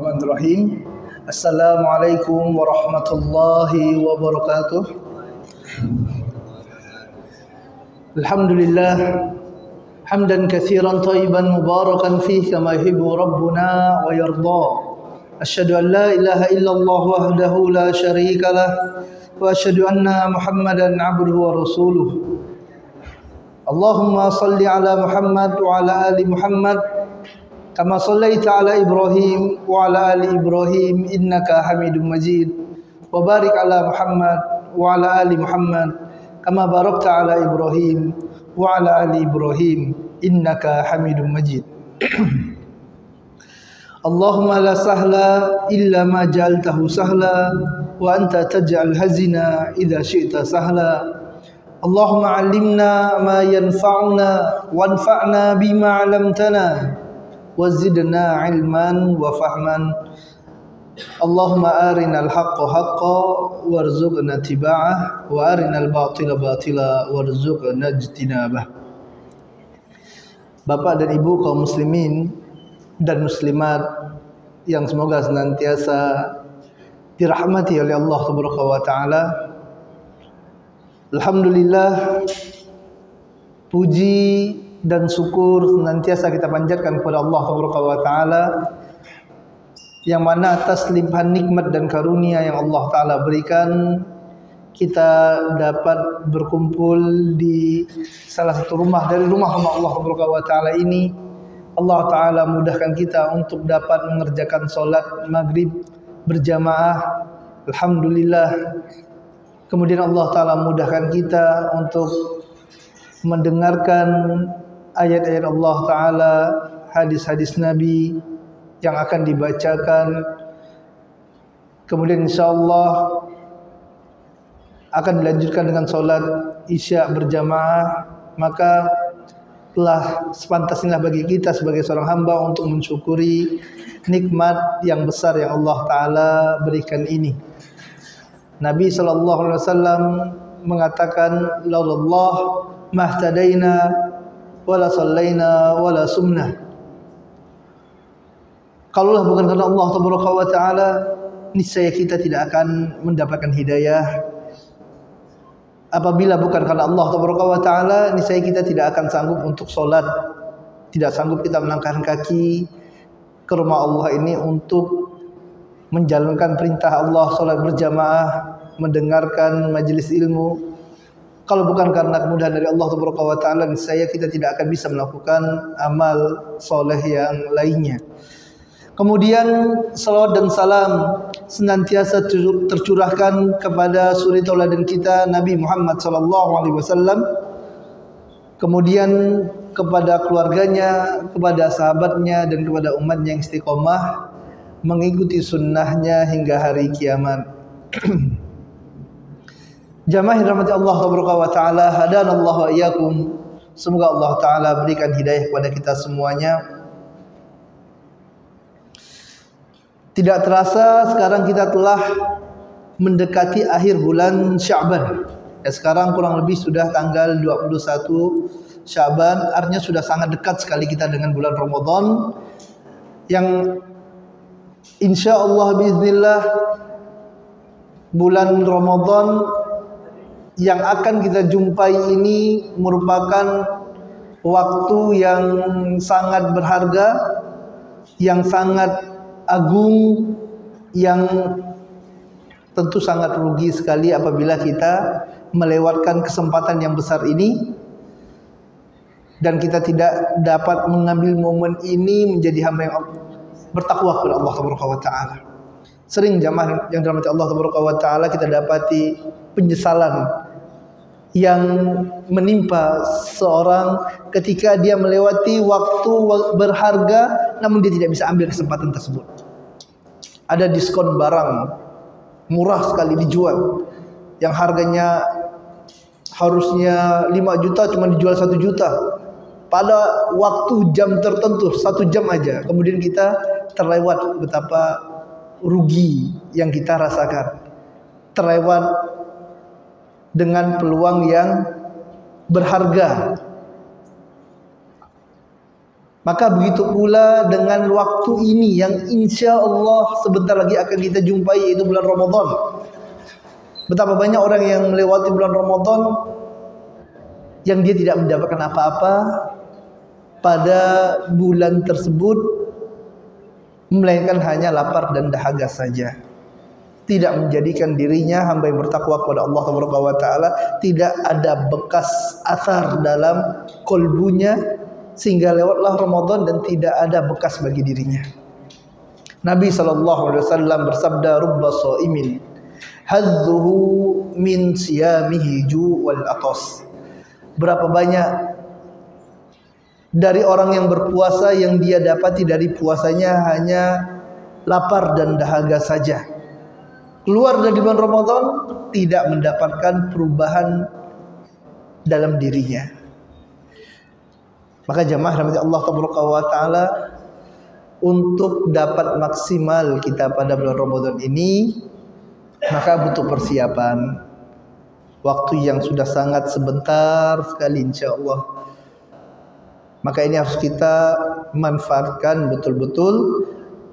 Bismillahirrahmanirrahim. Assalamualaikum warahmatullahi wabarakatuh. Alhamdulillah hamdan katsiran thayyiban mubarakan fihi kama yuhibbu rabbuna wa yarda. Asyhadu an la ilaha illallah wahdahu la syarika lah wa asyhadu anna Muhammadan abduhu wa rasuluh. Allahumma salli ala Muhammad wa ala ali Muhammad kama sallaita ala Ibrahim wa ala ali Ibrahim innaka Hamidum Majid wa barik ala Muhammad wa ala ali Muhammad kama barakta ala Ibrahim wa ala ali Ibrahim innaka Hamidum Majid. Allahumma la sahla illa ma ja'altahu sahla wa anta taj'al hazina idza syi'ta sahla. Allahumma 'allimna ma yanfa'una wanfa'na bima 'allamtana wazidna ilman wa fahman. Allahumma arinal haqqa haqqa warzuqna tiba'ah wa arinal batila batila warzuqna ijtinabah. Bapak dan Ibu kaum muslimin dan muslimat yang semoga senantiasa dirahmati oleh Allah Subhanahu wa taala. Alhamdulillah, puji dan syukur senantiasa kita panjatkan kepada Allah Subhanahu wa taala yang mana atas limpahan nikmat dan karunia yang Allah taala berikan kita dapat berkumpul di salah satu rumah dari rumah-rumah Allah Subhanahu wa taala ini. Allah taala mudahkan kita untuk dapat mengerjakan salat maghrib berjamaah. Alhamdulillah. Kemudian Allah taala mudahkan kita untuk mendengarkan ayat-ayat Allah Ta'ala, hadis-hadis Nabi yang akan dibacakan. Kemudian insyaAllah akan dilanjutkan dengan solat isya berjamaah. Maka telah sepantasnya bagi kita sebagai seorang hamba untuk mensyukuri nikmat yang besar yang Allah Ta'ala berikan ini. Nabi SAW mengatakan, laulallah mahtadaina wala sallaina wala sumna. Kalaulah bukan karena Allah Subhanahu wa taala, niscaya kita tidak akan mendapatkan hidayah. Apabila bukan karena Allah Subhanahu wa taala, niscaya kita tidak akan sanggup untuk salat. Tidak sanggup kita melangkahkan kaki ke rumah Allah ini untuk menjalankan perintah Allah, salat berjamaah, mendengarkan majelis ilmu. Kalau bukan karena kemudahan dari Allah Subhanahu wa taala, niscaya kita tidak akan bisa melakukan amal soleh yang lainnya. Kemudian salawat dan salam senantiasa tercurahkan kepada suri tauladan kita Nabi Muhammad SAW. Kemudian kepada keluarganya, kepada sahabatnya dan kepada umatnya yang istiqomah mengikuti sunnahnya hingga hari kiamat. Jamaah rahmati Allah Subhanahu wa taala, hadanallahu wa iyyakum. Semoga Allah taala berikan hidayah kepada kita semuanya. Tidak terasa sekarang kita telah mendekati akhir bulan Sya'ban. Ya, sekarang kurang lebih sudah tanggal 21 Sya'ban, artinya sudah sangat dekat sekali kita dengan bulan Ramadan yang insyaallah biiznillah bulan Ramadan yang akan kita jumpai ini merupakan waktu yang sangat berharga, yang sangat agung, yang tentu sangat rugi sekali apabila kita melewatkan kesempatan yang besar ini dan kita tidak dapat mengambil momen ini menjadi hamba yang bertakwa kepada Allah Subhanahu wa taala. Sering jamaah yang dirahmati Allah Subhanahu wa taala kita dapati penyesalan yang menimpa seorang ketika dia melewati waktu berharga namun dia tidak bisa ambil kesempatan tersebut. Ada diskon barang murah sekali dijual yang harganya harusnya 5 juta cuma dijual 1 juta pada waktu jam tertentu, 1 jam aja. Kemudian kita terlewat, betapa rugi yang kita rasakan. Terlewat dengan peluang yang berharga. Maka begitu pula dengan waktu ini yang insya Allah sebentar lagi akan kita jumpai, yaitu bulan Ramadan. Betapa banyak orang yang melewati bulan Ramadan yang dia tidak mendapatkan apa-apa pada bulan tersebut, melainkan hanya lapar dan dahaga saja. Tidak menjadikan dirinya hamba yang bertakwa kepada Allah Taala, tidak ada bekas asar dalam kolbunya, sehingga lewatlah Ramadan dan tidak ada bekas bagi dirinya. Nabi SAW bersabda, "Rubba sha'imin hadzuhu min siyamihi ju' wal atas." Berapa banyak dari orang yang berpuasa yang dia dapati dari puasanya hanya lapar dan dahaga saja. Keluar dari bulan Ramadan tidak mendapatkan perubahan dalam dirinya. Maka jamaah rahmati Allah Taala, untuk dapat maksimal kita pada bulan Ramadan ini, maka butuh persiapan. Waktu yang sudah sangat sebentar sekali insya Allah. Maka ini harus kita manfaatkan betul-betul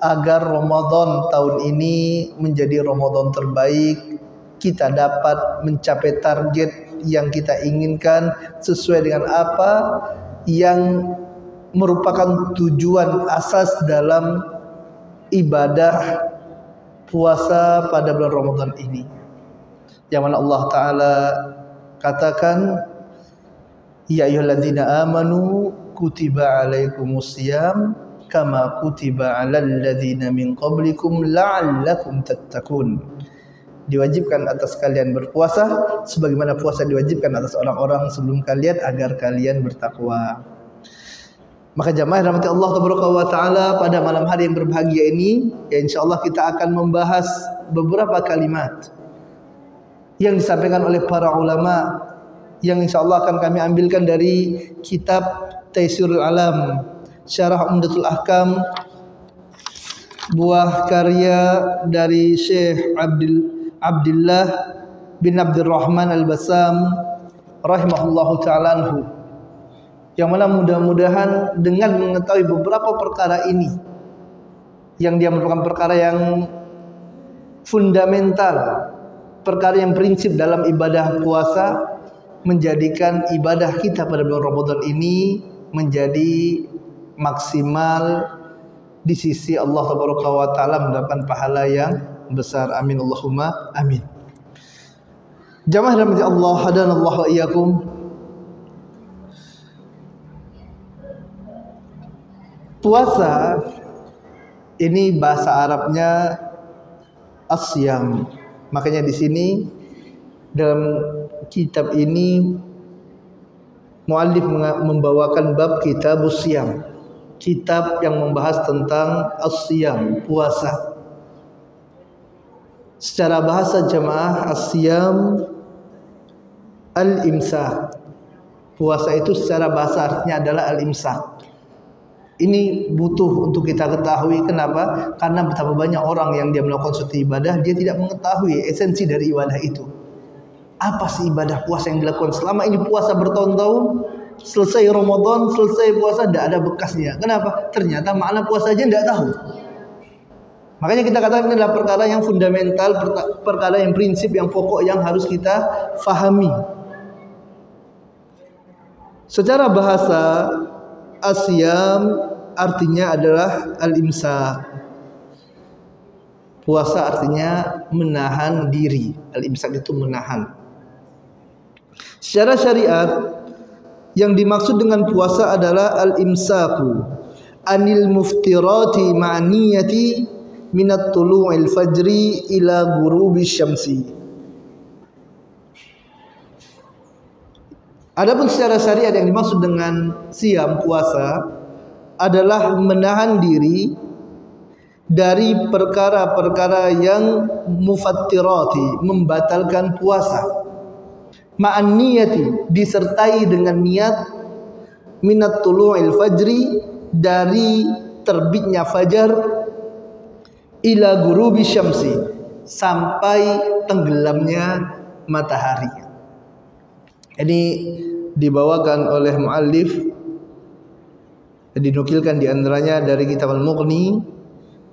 agar Ramadan tahun ini menjadi Ramadan terbaik. Kita dapat mencapai target yang kita inginkan sesuai dengan apa yang merupakan tujuan asas dalam ibadah puasa pada bulan Ramadan ini. Yang mana Allah Ta'ala katakan, "Ya ayyuhalladzina amanu kutiba alaikumusiyam kama kutiba alal ladzina min qablikum la'allakum tattaqun." Diwajibkan atas kalian berpuasa sebagaimana puasa diwajibkan atas orang-orang sebelum kalian agar kalian bertakwa. Maka jamaah rahmati Allah Taala, pada malam hari yang berbahagia ini, ya insyaallah kita akan membahas beberapa kalimat yang disampaikan oleh para ulama, yang insyaallah akan kami ambilkan dari kitab Taisirul Alam Syarah Umdatul Ahkam, buah karya dari Syekh Abdullah bin Abdurrahman Al-Bassam rahimahullahu ta'ala anhu, yang mana mudah-mudahan dengan mengetahui beberapa perkara ini, yang dia merupakan perkara yang fundamental, perkara yang prinsip dalam ibadah puasa, menjadikan ibadah kita pada bulan Ramadan ini menjadi maksimal di sisi Allah Taala, mendapatkan pahala yang besar. Amin Allahumma amin. Jamaah rahmati Allah, hadanallahu wa iyyakum. Puasa ini bahasa Arabnya asyam. Makanya di sini dalam kitab ini muallif membawakan bab kitabus syam, kitab yang membahas tentang asyam, puasa. Secara bahasa jamaah, asyam al-imsak. Puasa itu secara bahasa artinya adalah al-imsak. Ini butuh untuk kita ketahui. Kenapa? Karena betapa banyak orang yang dia melakukan suatu ibadah, dia tidak mengetahui esensi dari ibadah itu. Apa sih ibadah puasa yang dilakukan selama ini? Puasa bertahun-tahun, selesai Ramadan, selesai puasa, tidak ada bekasnya. Kenapa? Ternyata makna puasa aja tidak tahu. Makanya kita katakan ini adalah perkara yang fundamental, perkara yang prinsip, yang pokok, yang harus kita fahami. Secara bahasa, asyam artinya adalah al-imsak. Puasa artinya menahan diri. Al-imsak itu menahan. Secara syariat, yang dimaksud dengan puasa adalah al-imsaku anil muftirati ma'niyati minat tulu'il fajri ila ghurubi syamsi. Adapun secara syariat yang dimaksud dengan siam, puasa, adalah menahan diri dari perkara-perkara yang mufattirati, membatalkan puasa. Ma'an niyati, disertai dengan niat, minat tulu'il fajri, dari terbitnya fajar, ila ghurubi syamsi, sampai tenggelamnya matahari. Ini dibawakan oleh muallif dinukilkan di antaranya dari kitab Al-Mughni,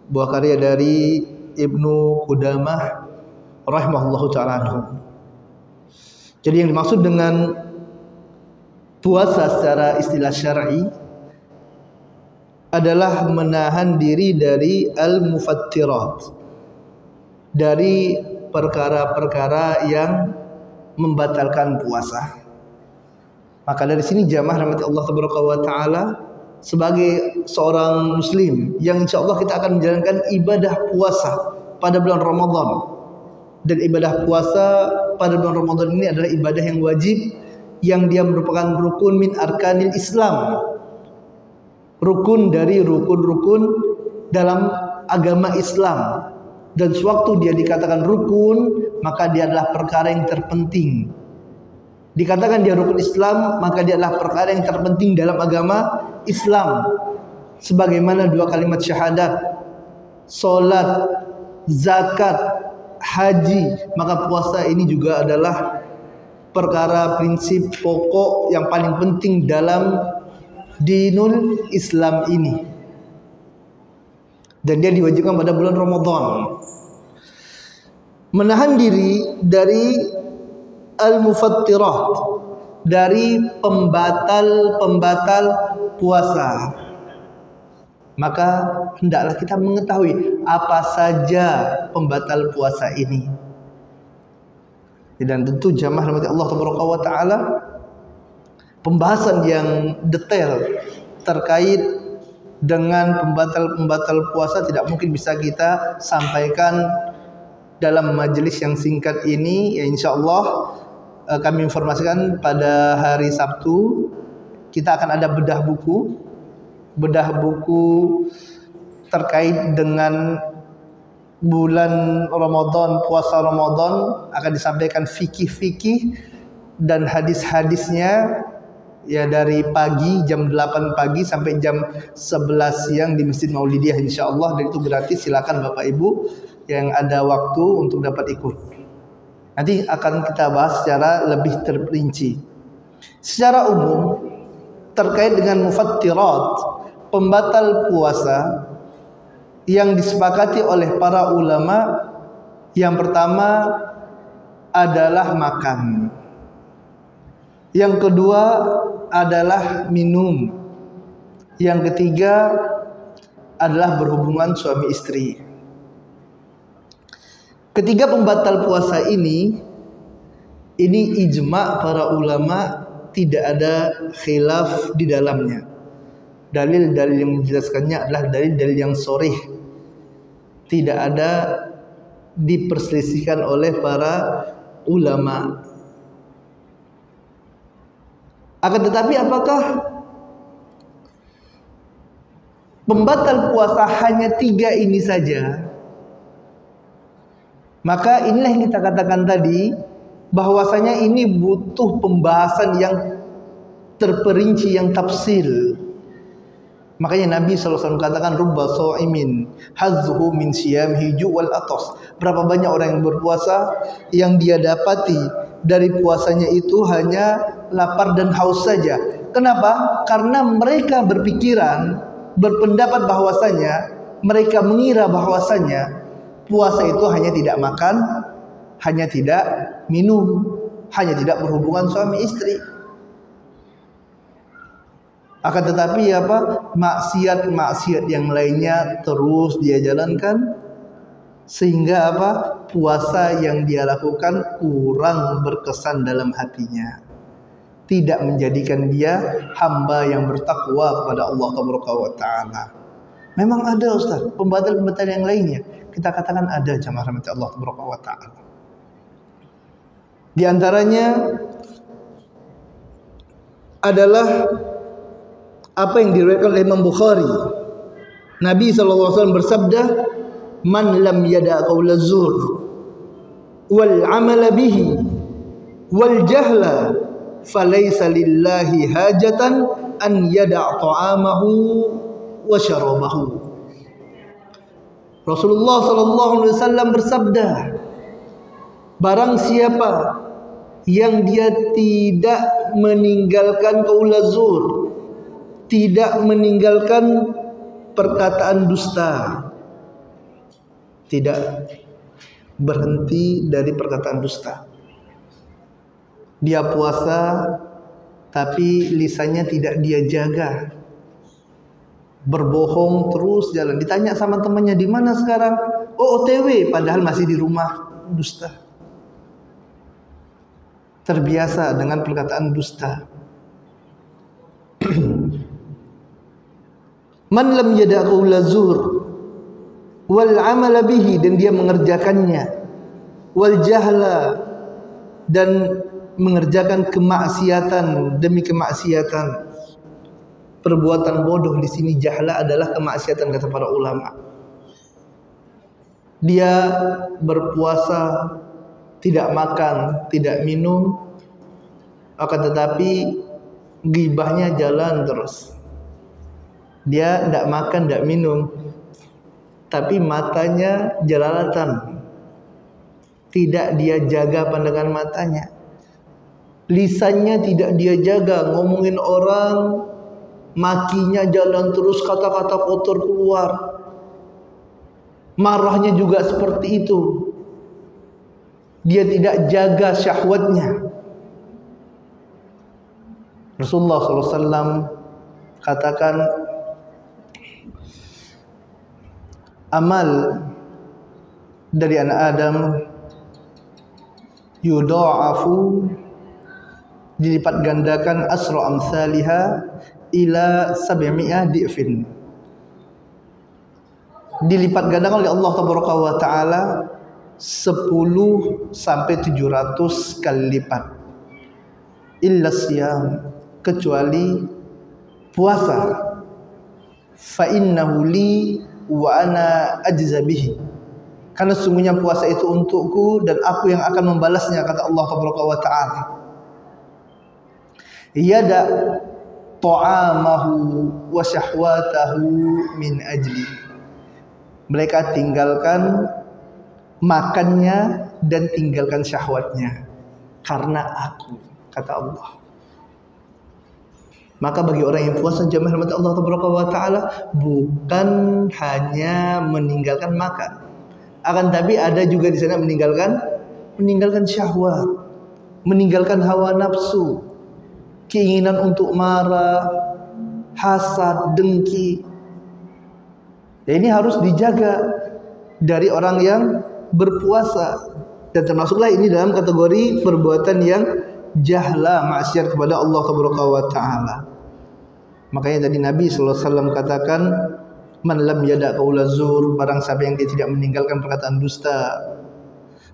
buah karya dari Ibnu Qudamah rahimahullahu ta'ala anhu. Jadi yang dimaksud dengan puasa secara istilah syar'i adalah menahan diri dari al-mufattirat, dari perkara-perkara yang membatalkan puasa. Maka dari sini jamaah rahmati Allah taala, sebagai seorang muslim yang insyaallah kita akan menjalankan ibadah puasa pada bulan Ramadan, dan ibadah puasa pada bulan Ramadan ini adalah ibadah yang wajib, yang dia merupakan rukun min arkanil Islam, rukun dari rukun-rukun dalam agama Islam. Dan sewaktu dia dikatakan rukun, maka dia adalah perkara yang terpenting. Dikatakan dia rukun Islam, maka dia adalah perkara yang terpenting dalam agama Islam. Sebagaimana dua kalimat syahadat, salat, zakat, haji, maka puasa ini juga adalah perkara prinsip pokok yang paling penting dalam dinul Islam ini. Dan dia diwajibkan pada bulan Ramadan. Menahan diri dari al-mufattirat, dari pembatal-pembatal puasa. Maka hendaklah kita mengetahui apa saja pembatal puasa ini. Dan tentu jamaah rahmati Allah taala, pembahasan yang detail terkait dengan pembatal-pembatal puasa tidak mungkin bisa kita sampaikan dalam majelis yang singkat ini. Ya, insyaallah kami informasikan pada hari Sabtu kita akan ada bedah buku terkait dengan bulan Ramadan, puasa Ramadan, akan disampaikan fikih-fikih dan hadis-hadisnya, ya, dari pagi jam 8 pagi sampai jam 11 siang di Masjid Maulidiyah insyaallah. Dan itu gratis, silakan Bapak Ibu yang ada waktu untuk dapat ikut. Nanti akan kita bahas secara lebih terperinci. Secara umum terkait dengan mufattirat, pembatal puasa yang disepakati oleh para ulama, yang pertama adalah makan, yang kedua adalah minum, yang ketiga adalah berhubungan suami istri. Ketiga pembatal puasa ini ijma' para ulama, tidak ada khilaf di dalamnya. Dalil-dalil yang menjelaskannya adalah dalil-dalil yang sharih, tidak ada diperselisihkan oleh para ulama. Akan tetapi apakah pembatal puasa hanya 3 ini saja? Maka inilah yang kita katakan tadi, bahwasanya ini butuh pembahasan yang terperinci, yang tafsil. Makanya Nabi SAW katakan, rubba sha'imin hazzuhu min siyamihi ju' wal atas. Berapa banyak orang yang berpuasa, yang dia dapati dari puasanya itu hanya lapar dan haus saja. Kenapa? Karena mereka berpendapat bahwasanya, mereka mengira bahwasanya puasa itu hanya tidak makan, hanya tidak minum, hanya tidak berhubungan suami istri. Akan tetapi maksiat-maksiat yang lainnya terus dia jalankan, sehingga puasa yang dia lakukan kurang berkesan dalam hatinya, tidak menjadikan dia hamba yang bertakwa kepada Allah Taala. Memang ada Ustaz pembatal-pembatal yang lainnya, kita katakan ada, jamaah rahmati Allah Taala. Di antaranya adalah apa yang diriwayatkan oleh Imam Bukhari. Nabi SAW bersabda, man lam yada qaula zur wal amala bihi wal jahla falaysa lillahi hajatan an yada' ta'amahu wa syarabahu. Rasulullah SAW bersabda, barang siapa yang dia tidak meninggalkan qaula zur, tidak meninggalkan perkataan dusta, tidak berhenti dari perkataan dusta. Dia puasa tapi lisannya tidak dia jaga, berbohong terus jalan. Ditanya sama temannya, di mana sekarang? Oh, OTW, padahal masih di rumah. Dusta. Terbiasa dengan perkataan dusta. Man lam yada' qaula zur wal 'amala bihi, dan dia mengerjakannya, wal jahla, dan mengerjakan kemaksiatan demi kemaksiatan. Perbuatan bodoh di sini jahla adalah kemaksiatan kata para ulama. Dia berpuasa, tidak makan, tidak minum, akan tetapi ghibahnya jalan terus. Dia tidak makan, tidak minum, tapi matanya jelalatan. Tidak dia jaga pandangan matanya. Lisannya tidak dia jaga, ngomongin orang, makinya jalan terus, kata-kata kotor keluar. Marahnya juga seperti itu. Dia tidak jaga syahwatnya. Rasulullah SAW katakan, amal dari anak Adam yudha'afu, dilipat gandakan, asra amsalihha ila 700 di'fin, dilipat gandakan oleh Allah Taala 10 sampai 700 kali lipat. Illa siyam, kecuali puasa. Fa innahu li wa ana ajza bihi, karena sungguhnya puasa itu untukku dan aku yang akan membalasnya, kata Allah Taala. Yada ta'amahu wa syahwatahu min ajli, mereka tinggalkan makannya dan tinggalkan syahwatnya karena aku, kata Allah. Maka bagi orang yang puasa, jamaah rahmat Allah Taala, bukan hanya meninggalkan makan, akan tapi ada juga di sana meninggalkan syahwat, meninggalkan hawa nafsu, keinginan untuk marah, hasad, dengki. Ya, ini harus dijaga dari orang yang berpuasa, dan termasuklah ini dalam kategori perbuatan yang jahla, maksiat kepada Allah Taala. Makanya tadi Nabi SAW katakan, man lam yada' qaula zur, barang siapa yang dia tidak meninggalkan perkataan dusta,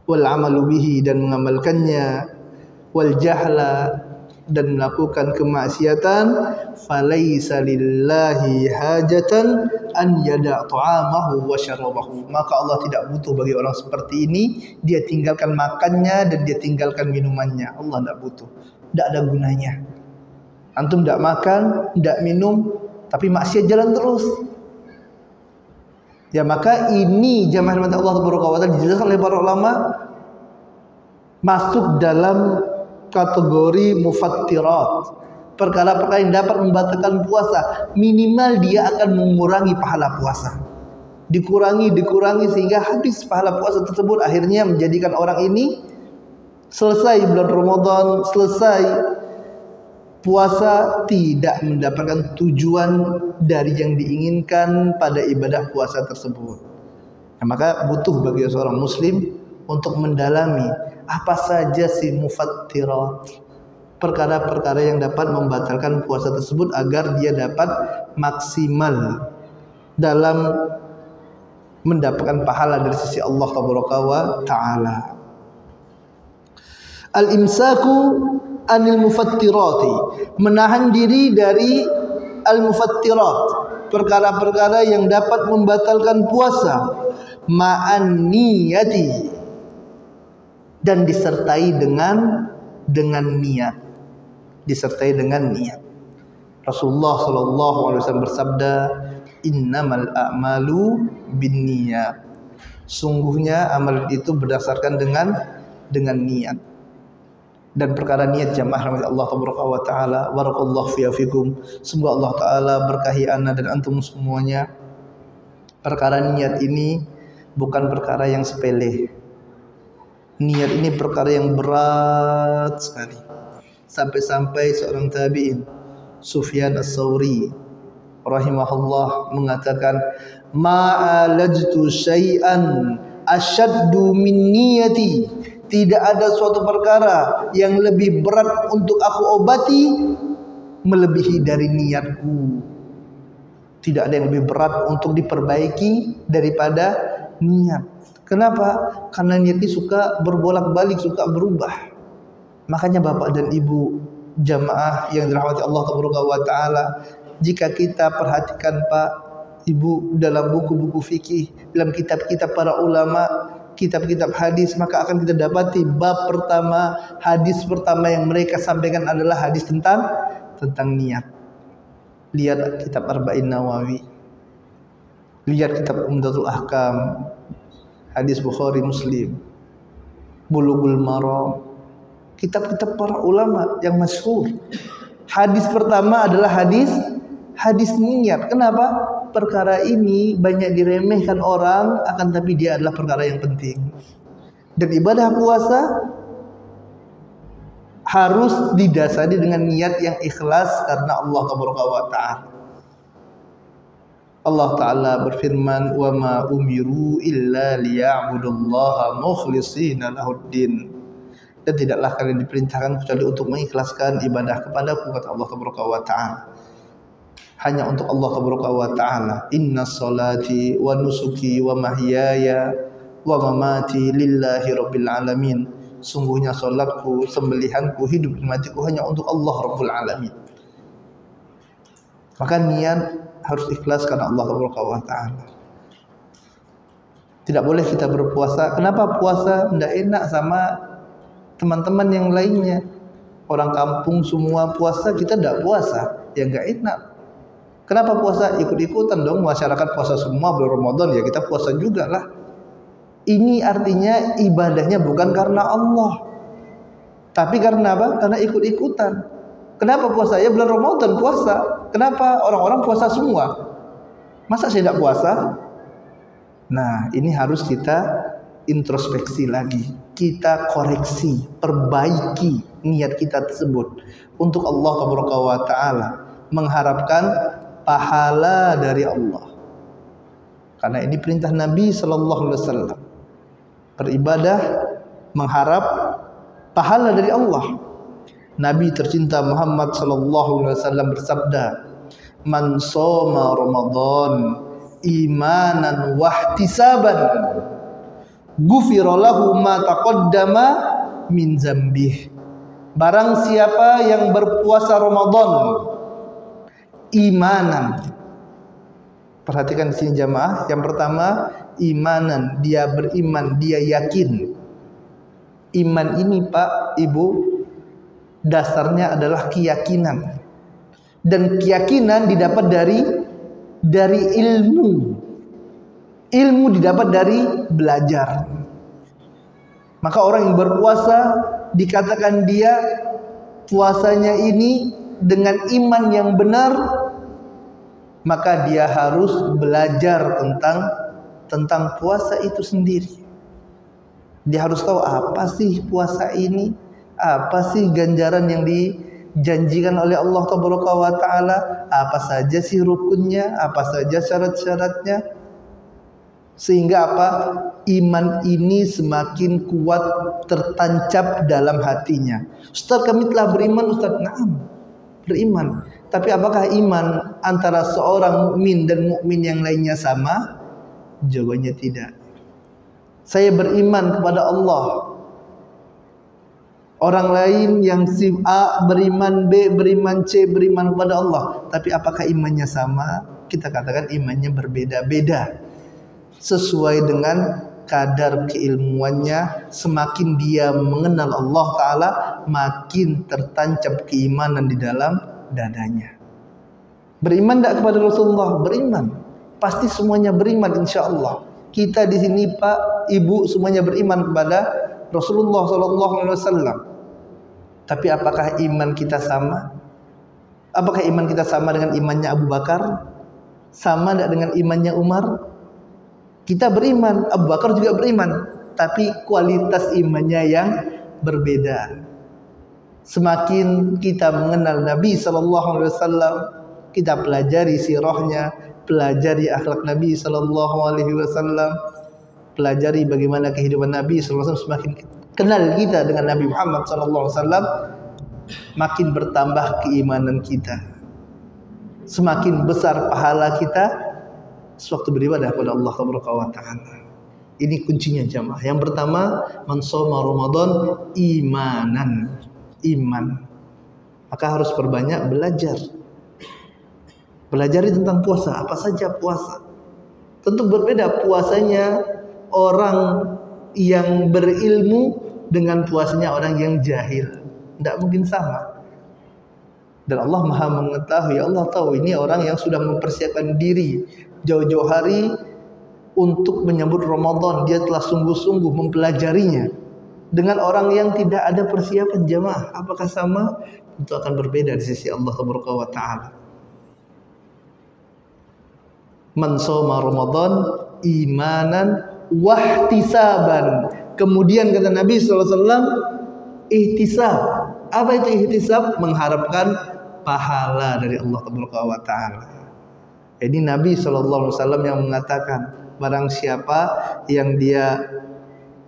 wal amalu bihi, dan mengamalkannya, wal jahla, dan melakukan kemaksiatan, falaisa lillahi hajatan an yada' ta'amahu wa syarabahu, maka Allah tidak butuh bagi orang seperti ini dia tinggalkan makannya dan dia tinggalkan minumannya. Allah tidak butuh, tidak ada gunanya. Antum tidak makan, tidak minum, tapi maksiat jalan terus. Ya, maka ini jamaah rahmat Allah Taala dijelaskan oleh para ulama masuk dalam kategori mufattirat, perkara-perkara yang dapat membatalkan puasa. Minimal dia akan mengurangi pahala puasa, dikurangi sehingga habis pahala puasa tersebut, akhirnya menjadikan orang ini selesai bulan Ramadan, selesai puasa, tidak mendapatkan tujuan dari yang diinginkan pada ibadah puasa tersebut. Nah, maka butuh bagi seorang muslim untuk mendalami apa saja sih mufattirat, perkara-perkara yang dapat membatalkan puasa tersebut, agar dia dapat maksimal dalam mendapatkan pahala dari sisi Allah Taala. Al-imsaku anil mufattirati, menahan diri dari al-mufattirat, perkara-perkara yang dapat membatalkan puasa, ma'an niyati, dan disertai dengan niat, disertai dengan niat. Rasulullah SAW bersabda, innamal a'malu binniyat, sungguhnya amal itu berdasarkan dengan niat. dan perkara niat jamaah rahmat Allah wa taala. Barakallahu fiikum. Semoga Allah taala berkahi ana dan antum semuanya. Perkara niat ini bukan perkara yang sepele. Niat ini perkara yang berat sekali. Sampai-sampai seorang tabi'in, Sufyan Ats-Tsauri rahimahullah mengatakan, "Ma'alajtu syai'an asyaddu min niyati." Tidak ada suatu perkara yang lebih berat untuk aku obati melebihi dari niatku. Tidak ada yang lebih berat untuk diperbaiki daripada niat. Kenapa? Karena niat ini suka berbolak-balik, suka berubah. Makanya Bapak dan Ibu jamaah yang dirahmati Allah Taala, jika kita perhatikan Pak, Ibu, dalam buku-buku fikih, dalam kitab-kitab para ulama, kitab-kitab hadis, maka akan kita dapati bab pertama, hadis pertama yang mereka sampaikan adalah hadis tentang niat. Lihat kitab Arba'in Nawawi, lihat kitab Umdatul Ahkam, hadis Bukhari Muslim, Bulughul Maram, kitab-kitab para ulama yang masyhur. Hadis pertama adalah hadis niat. Kenapa? Perkara ini banyak diremehkan orang, akan tapi dia adalah perkara yang penting. Dan ibadah puasa harus didasari dengan niat yang ikhlas karena Allah Taala. Allah Ta'ala berfirman, "Wa ma umiru illa liya'budullaha mukhlishina lahuddin." Dan tidaklah kalian diperintahkan kecuali untuk mengikhlaskan ibadah kepadaku, kata Allah Ta'ala. Hanya untuk Allah Ta'ala. Inna salati wa nusuki wa mahyaya wa mamati lillahi rabbil alamin. Sungguhnya salatku, sembelihanku, hidup dan matiku hanya untuk Allah Rabbul Alamin. Maka niat harus ikhlas karena Allah Ta'ala. Tidak boleh kita berpuasa. Kenapa puasa tidak enak sama teman-teman yang lainnya? Orang kampung semua puasa, kita tidak puasa, ya nggak enak. Kenapa puasa? Ikut-ikutan dong. Masyarakat puasa semua bulan Ramadan, ya kita puasa juga lah. Ini artinya ibadahnya bukan karena Allah, tapi karena apa? Karena ikut-ikutan. Kenapa puasa? Ya bulan Ramadan puasa. Kenapa orang-orang puasa semua? Masa saya tidak puasa? Nah, ini harus kita introspeksi lagi. Kita koreksi, perbaiki niat kita tersebut untuk Allah Ta'ala, mengharapkan pahala dari Allah. Karena ini perintah Nabi sallallahu alaihi wasallam. Beribadah mengharap pahala dari Allah. Nabi tercinta Muhammad sallallahu alaihi wasallam bersabda, "Man shoma Ramadan imanan wa ihtisaban, ghufira lahu ma taqaddama min dzambih." Barang siapa yang berpuasa Ramadan imanan. Perhatikan di sini jamaah. Yang pertama, imanan, dia beriman, dia yakin. Iman ini Pak, Ibu, dasarnya adalah keyakinan. Dan keyakinan didapat dari ilmu. Ilmu didapat dari belajar. Maka orang yang berpuasa dikatakan dia puasanya ini dengan iman yang benar, maka dia harus belajar tentang puasa itu sendiri. Dia harus tahu apa sih puasa ini, apa sih ganjaran yang dijanjikan oleh Allah Ta'ala, apa saja sih rukunnya, apa saja syarat-syaratnya. Sehingga apa? Iman ini semakin kuat tertancap dalam hatinya. Ustaz, kami telah beriman, Ustaz. Naam, beriman. Tapi apakah iman antara seorang mukmin dan mukmin yang lainnya sama? Jawabannya tidak. Saya beriman kepada Allah. Orang lain yang si A beriman, B beriman, C beriman kepada Allah. Tapi apakah imannya sama? Kita katakan imannya berbeda-beda. Sesuai dengan kadar keilmuannya. Semakin dia mengenal Allah Ta'ala, makin tertancap keimanan di dalam dadanya. Beriman tidak kepada Rasulullah? Beriman. Pasti semuanya beriman, insya Allah. Kita di sini Pak, Ibu, semuanya beriman kepada Rasulullah SAW. Tapi apakah iman kita sama? Apakah iman kita sama dengan imannya Abu Bakar? Sama tidak dengan imannya Umar? Kita beriman, Abu Bakar juga beriman, tapi kualitas imannya yang berbeda. Semakin kita mengenal Nabi SAW, kita pelajari sirahnya, pelajari akhlak Nabi SAW, pelajari bagaimana kehidupan Nabi SAW, semakin kenal kita dengan Nabi Muhammad SAW, makin bertambah keimanan kita, semakin besar pahala kita sewaktu beribadah kepada Allah Taala. Ini kuncinya jamaah. Yang pertama, man shoma Ramadan imanan, iman. Maka harus perbanyak belajar. Pelajari tentang puasa, apa saja puasa. Tentu berbeda puasanya orang yang berilmu dengan puasanya orang yang jahil. Tidak mungkin sama. Dan Allah Maha mengetahui, Allah tahu ini orang yang sudah mempersiapkan diri jauh-jauh hari untuk menyambut Ramadan. Dia telah sungguh-sungguh mempelajarinya. Dengan orang yang tidak ada persiapan jamaah, apakah sama? Itu akan berbeda di sisi Allah Taala. Man shoma Ramadan imanan wahtisaban. Kemudian kata Nabi SAW, ihtisab. Apa itu ihtisab? Mengharapkan pahala dari Allah Taala. Jadi Nabi SAW yang mengatakan, barang siapa yang dia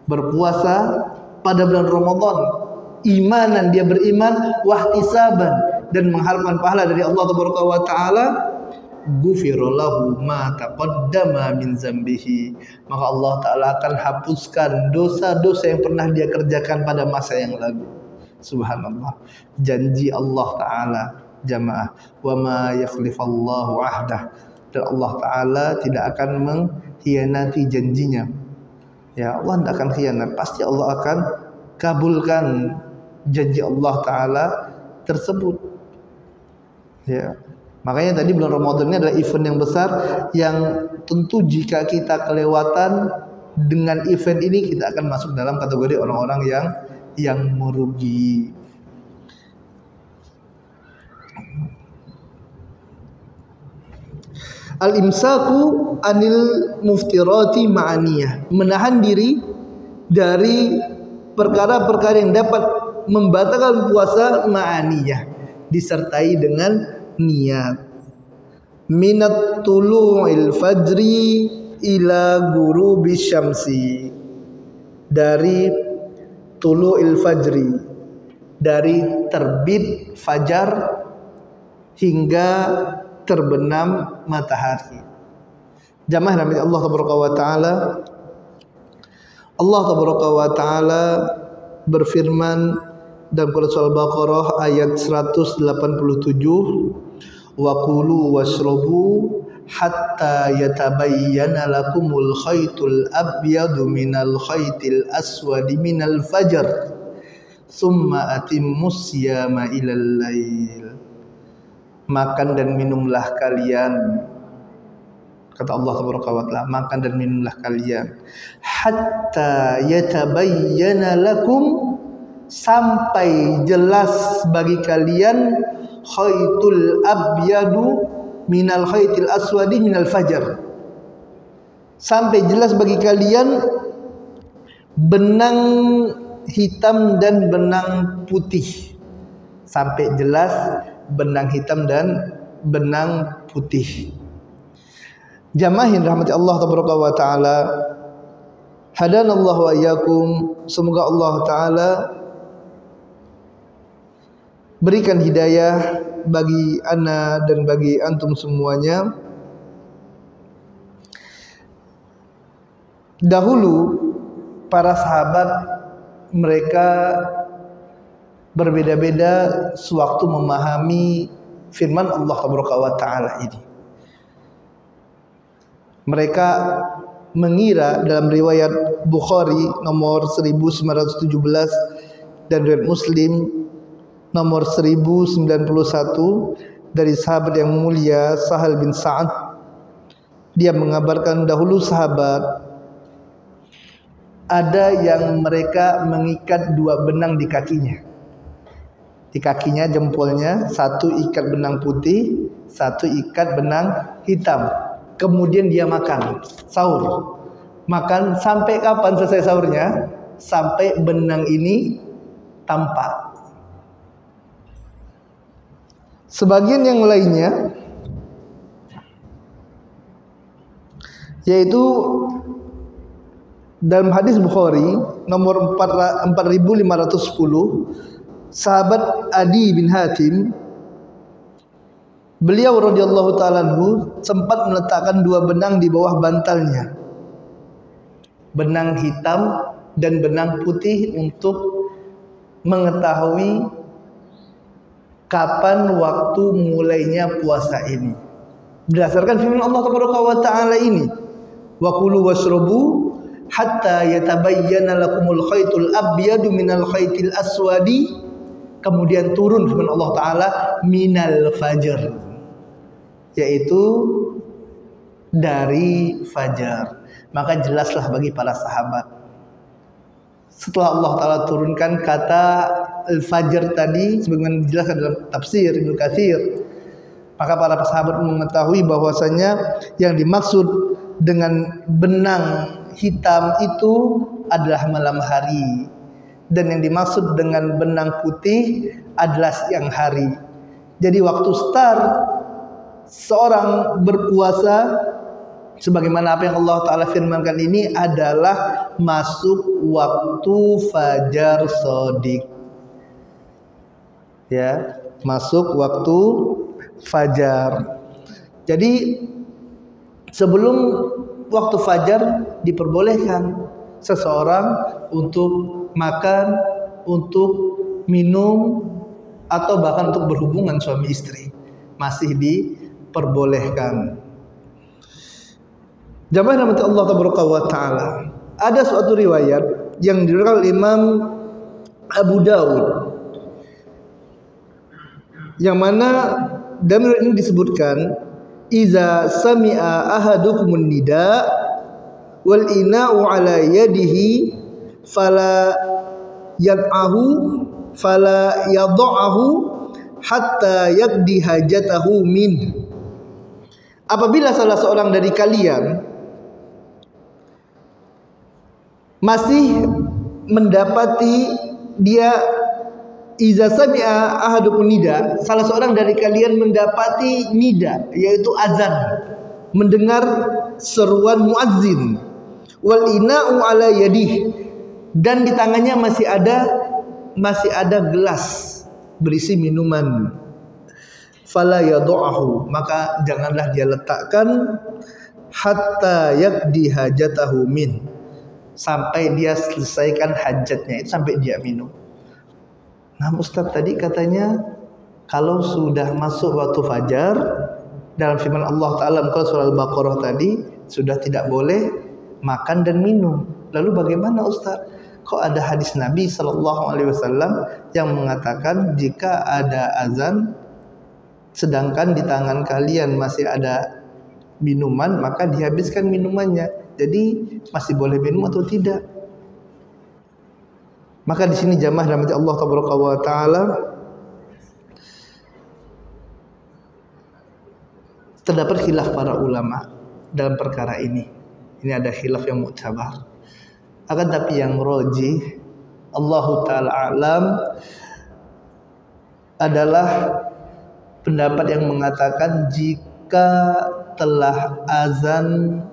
berpuasa pada bulan Ramadan, imanan, dia beriman, wahtisaban, dan mengharapkan pahala dari Allah Taala, ghufira lahu ma taqaddama min zambihi, maka Allah Ta'ala akan hapuskan dosa-dosa yang pernah dia kerjakan pada masa yang lalu. Subhanallah, janji Allah Ta'ala jamaah, wa ma yakhlifallahu ahdah, dan Allah Ta'ala tidak akan mengkhianati janjinya. Ya, Allah tidak akan khianat, pasti Allah akan kabulkan janji Allah Ta'ala tersebut. Ya, makanya tadi bulan Ramadan ini adalah event yang besar, yang tentu jika kita kelewatan dengan event ini, kita akan masuk dalam kategori orang-orang yang merugi. Al-imsaku anil muftirati ma'aniyah, menahan diri dari perkara-perkara yang dapat membatalkan puasa ma'aniyah, disertai dengan niat. Minat tulu'il fajri ila ghurubi syamsi, dari tulu'il fajri, dari terbit fajar hingga terbenam matahari. Jamaah rahmati Allah Taala, Allah Taala berfirman dalam Surah Al-Baqarah ayat 187, wa kulu washrabu hatta yatabayyana lakumul khaytul abyadu minal khaytil aswadi minal fajr thumma atimmus siyama ilal lail. Makan dan minumlah kalian, kata Allah Taala, makan dan minumlah kalian hatta yatabayyana lakum, sampai jelas bagi kalian, khaytul abyadu minal khaytil aswadi minal fajar, sampai jelas bagi kalian benang hitam dan benang putih, sampai jelas benang hitam dan benang putih. Jamaah yang rahmati Allah Taala, hadanallahu wa iyyakum, semoga Allah Taala berikan hidayah bagi ana dan bagi antum semuanya. Dahulu para sahabat mereka berbeda-beda sewaktu memahami firman Allah Taala ini. Mereka mengira, dalam riwayat Bukhari nomor 1917 dan riwayat Muslim nomor 1091 dari sahabat yang mulia Sahal bin Sa'ad, dia mengabarkan dahulu sahabat ada yang mereka mengikat dua benang di kakinya. Di kakinya, jempolnya, satu ikat benang putih, satu ikat benang hitam. Kemudian dia makan, sahur. Makan sampai kapan selesai sahurnya? Sampai benang ini tampak. Sebagian yang lainnya yaitu dalam hadis Bukhari nomor 4510, sahabat Adi bin Hatim, beliau radhiyallahu ta'ala anhu sempat meletakkan dua benang di bawah bantalnya, benang hitam dan benang putih, untuk mengetahui kapan waktu mulainya puasa ini. Berdasarkan firman Allah Taala ini, wa kulu washrabu hatta yatabayyana lakumul khaytul abyadu minal khaytil aswadi. Kemudian turun firman Allah Ta'ala minal fajr, yaitu dari fajar. Maka jelaslah bagi para sahabat, setelah Allah Ta'ala turunkan kata al-fajr tadi sebagaimana dijelaskan dalam tafsir Ibnu Katsir, maka para sahabat mengetahui bahwasanya yang dimaksud dengan benang hitam itu adalah malam hari, dan yang dimaksud dengan benang putih adalah siang hari. Jadi waktu start seorang berpuasa sebagaimana apa yang Allah Ta'ala firmankan ini adalah masuk waktu fajar shadiq, ya, masuk waktu fajar. Jadi sebelum waktu fajar diperbolehkan seseorang untuk makan, untuk minum, atau bahkan untuk berhubungan suami istri, masih diperbolehkan. Jamaah rahmati Allah Ta'ala, ada suatu riwayat yang diriwayatkan oleh Imam Abu Dawud, yang mana dalam riwayat ini disebutkan, iza sami'a ahadukumun nida wal ina'u ala yadihi fala yad'ahu fala yad'ahu hatta yaqdi hajatahu min. Apabila salah seorang dari kalian masih mendapati dia, iza sami'a ahadukum nida, salah seorang dari kalian mendapati nida, yaitu azan, mendengar seruan muazzin, wal ina'u ala yadih, dan di tangannya masih ada gelas berisi minuman, fala yadu'ahu, maka janganlah dia letakkan, hatta yaqdi hajatahu min, sampai dia selesaikan hajatnya, itu sampai dia minum. Nah Ustaz, tadi katanya kalau sudah masuk waktu fajar, dalam firman Allah Ta'ala surah Al-Baqarah tadi, sudah tidak boleh makan dan minum. Lalu bagaimana Ustaz? Kok ada hadis Nabi SAW yang mengatakan jika ada azan sedangkan di tangan kalian masih ada minuman, maka dihabiskan minumannya. Jadi masih boleh minum atau tidak? Maka di sini jamaah rahmati Allah Ta'ala, terdapat khilaf para ulama dalam perkara ini. Ini ada khilaf yang mu'tabar. Akan tapi yang rajih, Allahu Ta'ala alam, adalah pendapat yang mengatakan jika telah azan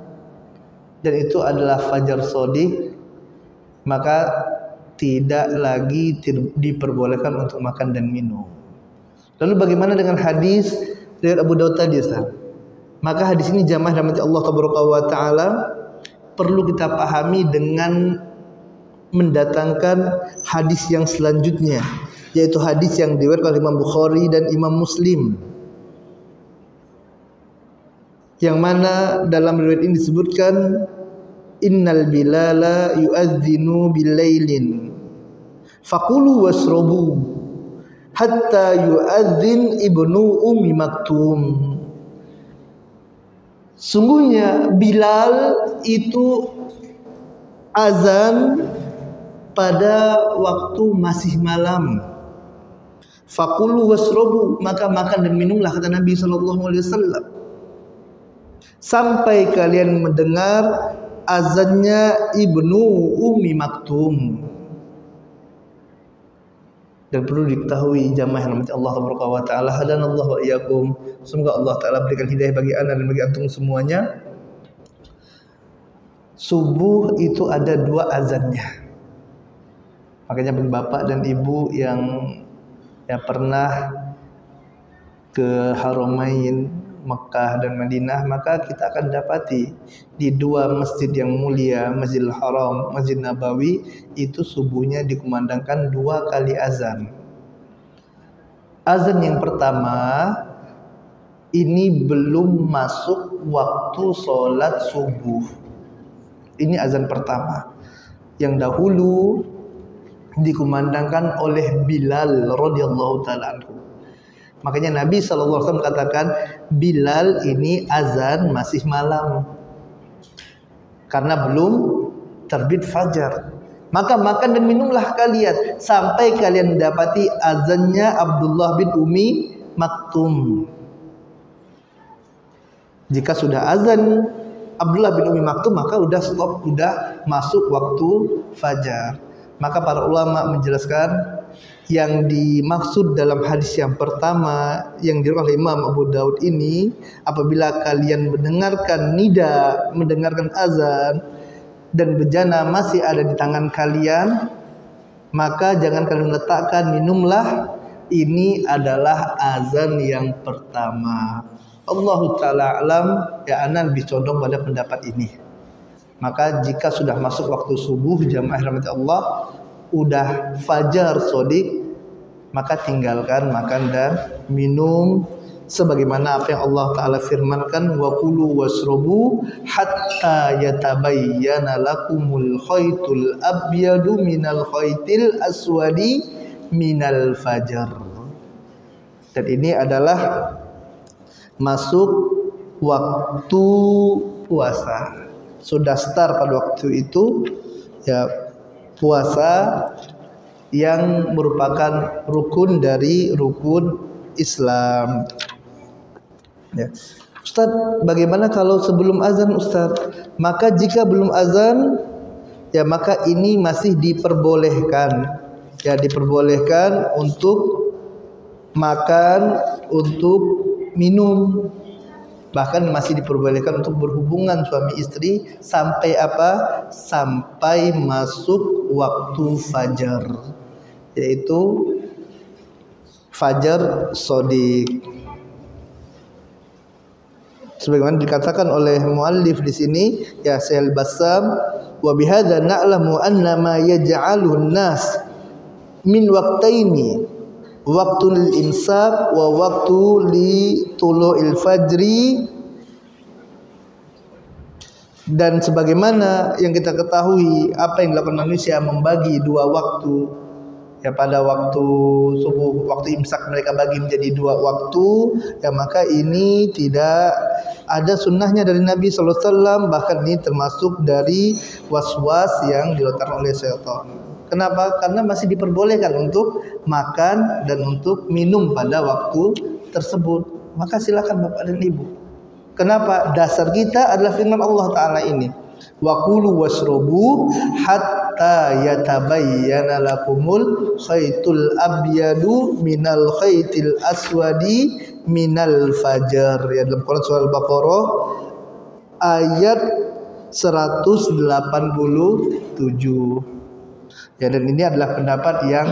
dan itu adalah fajar shadiq, maka tidak lagi diperbolehkan untuk makan dan minum. Lalu bagaimana dengan hadis riwayat Abu Dawud tadi, Ustaz? Maka hadis ini jamaah rahmati Allah Ta'ala perlu kita pahami dengan mendatangkan hadis yang selanjutnya, yaitu hadis yang diriwayatkan oleh Imam Bukhari dan Imam Muslim, yang mana dalam riwayat ini disebutkan, innal bilala yu'adzinu bilailin faqulu wasrobu hatta yu'adzin ibnu ummi maktum. Sungguhnya Bilal itu azan pada waktu masih malam. Fakulu wasrobu, maka makan dan minumlah, kata Nabi SAW, sampai kalian mendengar azannya Ibnu Ummi Maktum. Dan perlu diketahui jamaah yang dirahmati Allah Taala, hadanallahu wa iyyakum, semoga Allah Taala berikan hidayah bagi anda dan bagi antum semuanya. Subuh itu ada 2 azannya. Makanya bagi bapak dan ibu yang pernah ke Haramain Mekah dan Madinah, maka kita akan dapati di 2 masjid yang mulia, Masjidil Haram, Masjid Nabawi, itu subuhnya dikumandangkan 2 kali azan. Azan yang pertama ini belum masuk waktu sholat subuh. Ini azan pertama yang dahulu dikumandangkan oleh Bilal radhiyallahu taala anhu. Makanya Nabi SAW katakan Bilal ini azan masih malam karena belum terbit fajar. Maka makan dan minumlah kalian sampai kalian mendapati azannya Abdullah bin Ummi Maktum. Jika sudah azan Abdullah bin Ummi Maktum, maka udah stop, udah masuk waktu fajar. Maka para ulama menjelaskan yang dimaksud dalam hadis yang pertama yang diriwayatkan oleh Imam Abu Daud ini, apabila kalian mendengarkan nida, mendengarkan azan dan bejana masih ada di tangan kalian, maka jangan kalian letakkan, minumlah. Ini adalah azan yang pertama. Allahu ta'ala alam, ana lebih condong pada pendapat ini. Maka jika sudah masuk waktu subuh, jamaah rahmati Allah, udah fajar sodik, maka tinggalkan makan dan minum sebagaimana apa yang Allah Ta'ala firmankan, wa kulu wasrobu hatta yatabayyana lakumul khaytul abyadu minal khaytil aswadi minal fajar. Dan ini adalah masuk waktu puasa. Sudah start pada waktu itu puasa yang merupakan rukun dari rukun Islam. Ustaz, bagaimana kalau sebelum azan Ustaz? Maka jika belum azan, maka ini masih diperbolehkan. Diperbolehkan untuk makan, untuk minum, bahkan masih diperbolehkan untuk berhubungan suami istri sampai apa? Sampai masuk waktu fajar, yaitu fajar sodik. Sebagaimana dikatakan oleh muallif di sini, ya Syekh Bassam, wa bihadza na'lamu anna ma yaj'alun nas min waqtaini, waktul imsak wa waktu li tulu'il fajri. Dan sebagaimana yang kita ketahui, apa yang dilakukan manusia membagi 2 waktu, pada waktu subuh, waktu imsak mereka bagi menjadi 2 waktu, maka ini tidak ada sunnahnya dari Nabi SAW. Bahkan ini termasuk dari was-was yang dilontarkan oleh syaitan. Kenapa? Karena masih diperbolehkan untuk makan dan untuk minum pada waktu tersebut. Maka silakan Bapak dan Ibu. Kenapa? Dasar kita adalah firman Allah Ta'ala ini, wa kulu wasrobu hatta yatabayyana lakumul khaytul abyadu minal khaytil aswadi minal fajar. Dalam Quran surah Al-Baqarah ayat 187. Dan ini adalah pendapat yang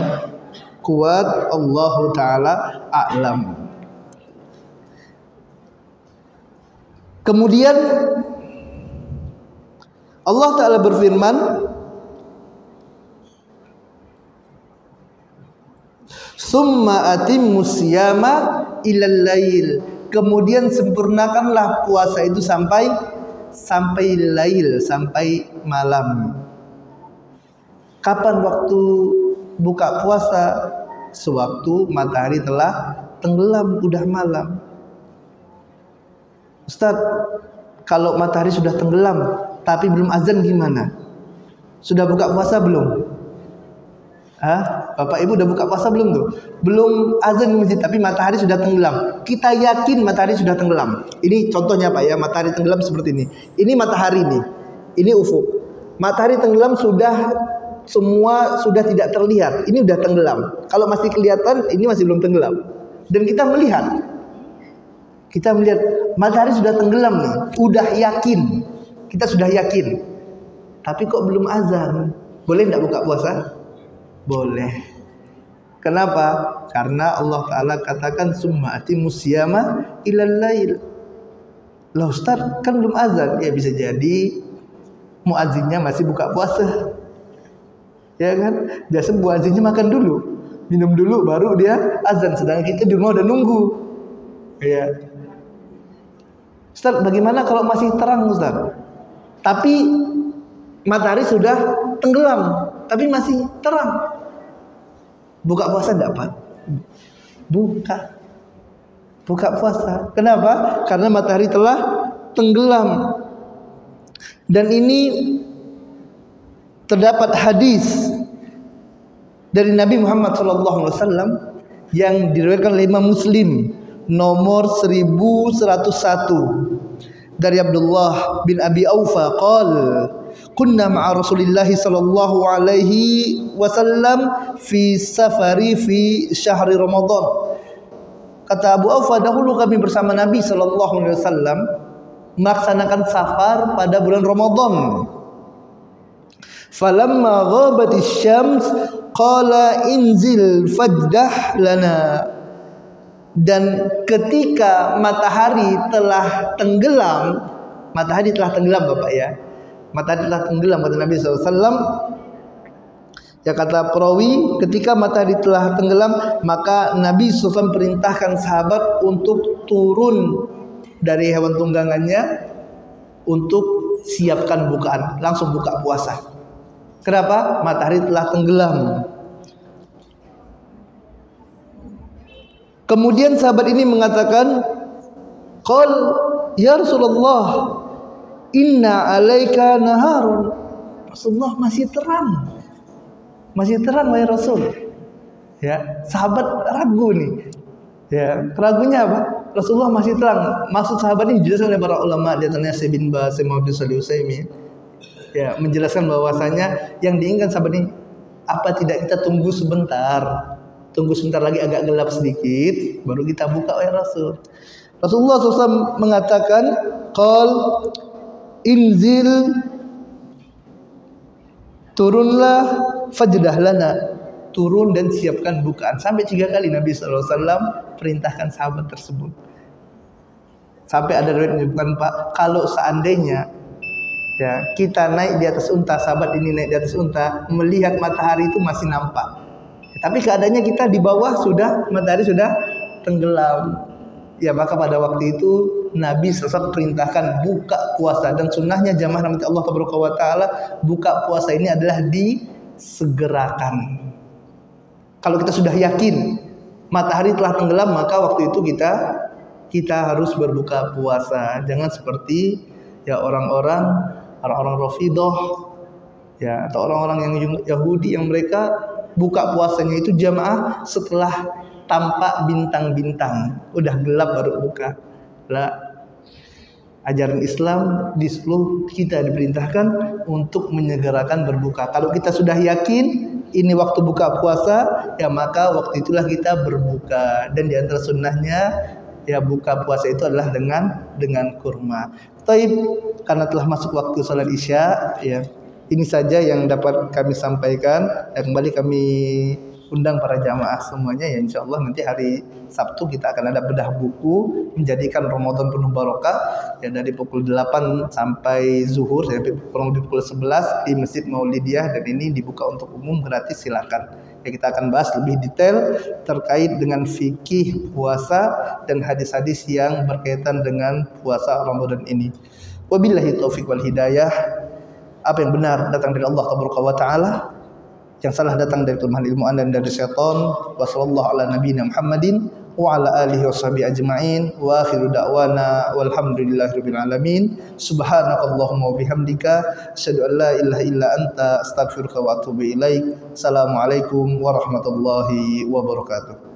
kuat, Allahu Ta'ala a'lam. Kemudian Allah Ta'ala berfirman, summa atimmus siyama ilal lail, kemudian sempurnakanlah puasa itu sampai lail, sampai malam. Kapan waktu buka puasa? Sewaktu matahari telah tenggelam, udah malam. Ustaz, kalau matahari sudah tenggelam tapi belum azan gimana? Sudah buka puasa belum? Hah? Bapak Ibu udah buka puasa belum tuh? Belum azan di masjid tapi matahari sudah tenggelam. Kita yakin matahari sudah tenggelam. Ini contohnya Pak ya, matahari tenggelam seperti ini. Ini matahari nih. Ini ufuk. Matahari tenggelam semua sudah tidak terlihat. Ini udah tenggelam. Kalau masih kelihatan, ini masih belum tenggelam. Dan kita melihat matahari sudah tenggelam nih. Udah yakin. Kita sudah yakin. Tapi kok belum azan? Boleh enggak buka puasa? Boleh. Kenapa? Karena Allah Ta'ala katakan summa atimus siyama ilal lail. Lah Ustaz, kan belum azan. Ya bisa jadi muazzinnya masih buka puasa. Ya kan? Biasa muazzinnya makan dulu, minum dulu baru dia azan. Sedangkan kita di rumah udah nunggu. Ya. Ustaz, bagaimana kalau masih terang Ustaz? Tapi matahari sudah tenggelam, tapi masih terang. Buka puasa enggak, Pak? Buka puasa. Kenapa? Karena matahari telah tenggelam. Dan ini terdapat hadis dari Nabi Muhammad SAW yang diriwayatkan oleh Imam Muslim nomor 1101 dari Abdullah bin Abi Aufa qala kunna ma'a Rasulillah sallallahu alaihi wasallam fi safari fi syahri Ramadan. Kata Abu Aufa, dahulu kami bersama Nabi sallallahu alaihi wasallam melaksanakan safar pada bulan Ramadan. Falamma ghabatis syams qala inzil fajdah lana. Dan ketika matahari telah tenggelam Bapak ya, matahari telah tenggelam kata Nabi SAW. Ya kata perawi, ketika matahari telah tenggelam maka Nabi SAW perintahkan sahabat untuk turun dari hewan tunggangannya untuk siapkan bukaan, langsung buka puasa. Kenapa? Matahari telah tenggelam. Kemudian sahabat ini mengatakan, "Qal ya Rasulullah, inna alaika naharun." Rasulullah, masih terang wahai Rasul. Ya, sahabat ragu nih. Ya, ragunya apa? Rasulullah masih terang. Maksud sahabat ini dijelaskan oleh para ulama, di antaranya Syekh bin Baz, Muhammad bin Shalih Utsaimin. Ya, menjelaskan bahwasanya yang diinginkan sahabat ini, apa tidak kita tunggu sebentar lagi agak gelap sedikit baru kita buka wahai Rasul. Rasulullah SAW mengatakan, qal inzil, turunlah, fajdah lana, turun dan siapkan bukaan. Sampai 3 kali Nabi SAW perintahkan sahabat tersebut. Sampai ada riwayat menyebutkan, Pak, kalau seandainya ya kita naik di atas unta, sahabat ini naik di atas unta, melihat matahari itu masih nampak. Tapi keadaannya kita di bawah matahari sudah tenggelam. Ya maka pada waktu itu Nabi SAW perintahkan buka puasa. Dan sunnahnya jamaah rahmati Allah Ta'ala, buka puasa ini adalah disegerakan. Kalau kita sudah yakin matahari telah tenggelam, maka waktu itu kita harus berbuka puasa. Jangan seperti ya orang-orang Rafidhah ya, atau orang-orang yang Yahudi yang mereka buka puasanya itu jamaah setelah tampak bintang-bintang, udah gelap baru buka. Lah, ajaran Islam di seluruh kita diperintahkan untuk menyegerakan berbuka. Kalau kita sudah yakin ini waktu buka puasa, ya maka waktu itulah kita berbuka. Dan di antara sunnahnya ya buka puasa itu adalah dengan kurma. Taib, karena telah masuk waktu salat Isya, ya ini saja yang dapat kami sampaikan. Dan kembali kami undang para jamaah semuanya ya, insya Allah nanti hari Sabtu kita akan ada bedah buku menjadikan Ramadan penuh barokah ya, dari pukul 8 sampai zuhur sampai kurang lebih pukul 11 di Masjid Maulidiyah, dan ini dibuka untuk umum gratis, silakan. Ya, kita akan bahas lebih detail terkait dengan fikih puasa dan hadis-hadis yang berkaitan dengan puasa Ramadan ini. Wabillahi taufiq wal hidayah. Apa yang benar datang dari Allah Ta'ala, yang salah datang dari kelemahan ilmu anda dan dari syaitan. Wassallallahu ala nabiyina Muhammadin wa ala alihi washabihi ajma'in wa akhiru da'wana walhamdulillahirabbil alamin. Subhanakallahumma wa bihamdika asyhadu an la ilaha illa anta astaghfiruka wa atubu ilaik. Assalamualaikum warahmatullahi wabarakatuh.